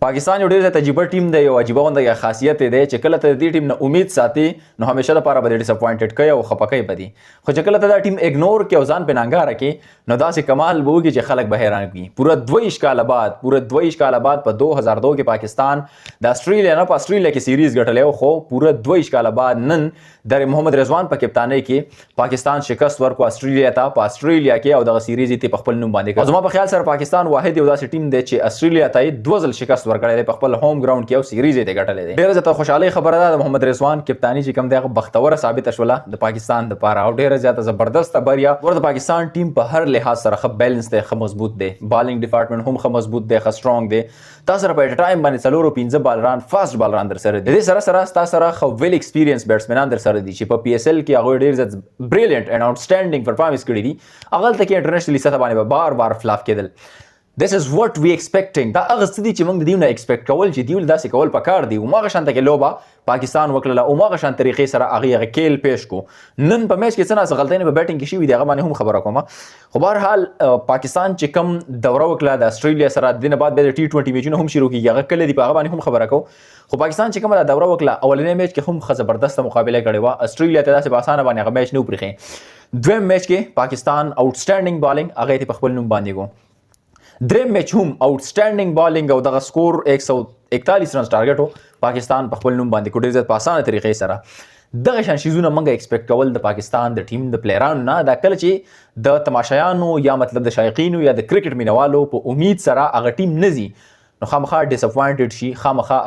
پاکستان یو ډېر تجربه ټیم دی، یو عجیبه غونډه خاصیت دی چې کله ته دې ټیم نه امید ساتي نو همیشه لپاره به ډېر ډساپوینټډ کوي او خفه کوي به دي، خو چې کله ته دا ټیم اګنور کوي او ځان پې نانګاره کوي نو داسې کمال به وکړي چې خلک به حیران کړي. پوره 22 کاله بعد په 2002 کې پاکستان د آسټریلیا نه په آسټریلیا کې سیریز ګټلی، خو پوره 22 کاله بعد نن د محمد رضوان په کپتانی کې پاکستان شکست ورکو آسټریلیا ته په آسټریلیا کې، او دغه سیریز یې په خپل نوم باندې کړ. زما په خیال سره پاکستان واحد یو داسې ټیم دی چې آسټریلیا ته یې 2 ځل شکست ورکړی دی په خپل هوم ګراوند کې، او سیریز یې ګټلی دی. ډېره زیاته خوشحالۍ خبره ده د محمد رضوان کپتانی چې کوم دی هغه بختوره ثابته شوله د پاکستان دپاره، او ډېره زیاته زبردسته بریا. د پاکستان ټیم په هر لحاظ سره ښه بیلنس دی، ښه مضبوط دی، بالینګ ډپارټمنټ هم ښه مضبوط دی، ښه سترانګ دی. تاسو سره په اټ ټایم باندې 4 او 5 بالران فاست بالران در سره دي. د دې سره سره تاسو سره ښه ویل ایکسپیرینس بیټسمنان در سره دي چې په پی اس ایل کې هغوی ډېر زیات بریلیانټ اینډ آوټسټینډینګ پرفارمنس کړي دي. هغلته کې انټرنیشنلي سطح باندې به بار بار فلاپ کېدل. This is what we expecting. دا هغه څه دي چې موږ د دیو نه ایکسپیکټ کول چې دیو داسې کول پکار دي. هماغه شانته کې لوبه پاکستان وکړله، هماغه شان طریقې سره هغې کیل پیش کو. نن په میچ کې څه ناڅه غلطۍ په بیټینګ کې شوي دي، هغه باندې هم خبره کومه. خو بهرحال پاکستان چې کوم دوره وکړه د آسټریلیا سره، د دې نه بعد بیا د T20 میچونه هم شروع کېږي، هغه کله دي په هغه باندې هم خبره کوو. خو پاکستان چې کومه دا دوره وکړه اولنی میچ کې هم ښه زبردسته مقابله کړې وه، آسټریلیا ته داسې په اسانه باندې هغه میچ نه وپرېښی. دویم میچ کې پاکستان آوټسټینډینګ بالینګ هغه یې په خپل نوم باندې کو. دریم میچ هم آوټسټینډینګ بالینګ او دغه سکور 141 رنز ټارګټ و، پاکستان په خپل نوم باندې کو ډېر زیات په اسانه طریقې سره. دغه شان شیزونه موږ ایکسپیکټ کول د پاکستان د ټیم د پلیرانو نه، دا کله چې د تماشایانو یا مطلب د شایقینو یا د کرکټ مینوالو په امید سره هغه ټیم نه ځي نو خامخا ډساپوینټډ شي، خامخا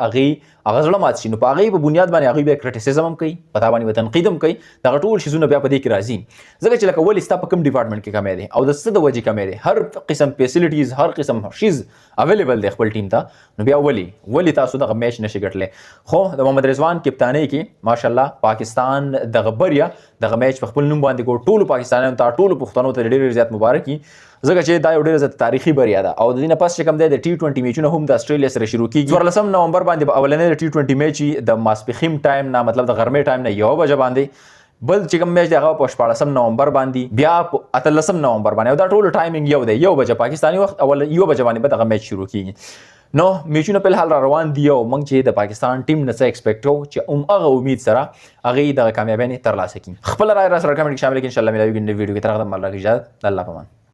هغه زړه مات شي. نو په هغې په بنیاد باندې هغوی بیا کرټیسزم هم کوي، په تا باندې به تنقید هم کوي. دغه ټول شیزونه بیا په دې کې راځي، ځکه چې لکه ولې ستا په کوم ډپارټمنټ کې کمی دی او د څه د وجې کمی دی، هر قسم فیسیلیټیز هر قسم شیز اویلیبل دی خپل ټیم ته، نو بیا ولې تاسو دغه میچ نشئ ګټلی. خو د محمد رضوان کپتانی کې ماشاءالله پاکستان دغه بریا دغه میچ په خپل نوم باندې کو. ټولو پاکستانیانو ته ټولو پښتنو ته ډېر زیات مبارکي، ځکه چې دا یو ډېره زیاته تاریخي بریا ده. او د دې نه پس چې کوم دی د T20 میچونه هم د آسټریلیا سره شروع کېږي. 14 نومبر باندې به اولنی د T20 میچ د ماسپښین ټایم نه، مطلب د غرمې ټایم نه 1 بجه باندې، بل چې کوم میچ دی هغه په 14 نومبر باندې، بیا په 18 نومبر باندې، او دا ټولو ټایمینګ یو دی، 1 بجه پاکستاني وخت، اول 1 بجه باندې به دغه میچ شروع کېږي. نو میچونه په الحال را روان دي، او موږ چې د پاکستان ټیم نه څه ایکسپیکټ کوو چې هغه امید سره هغې دغه کامیابۍ ترلاسه کړي. خپله رایه را سره کمنټ کې شامل کړئ، انشاءالله ملاویږي نوې ویډیو کې. تر هغه دمه الله اجازه، د الله په امان.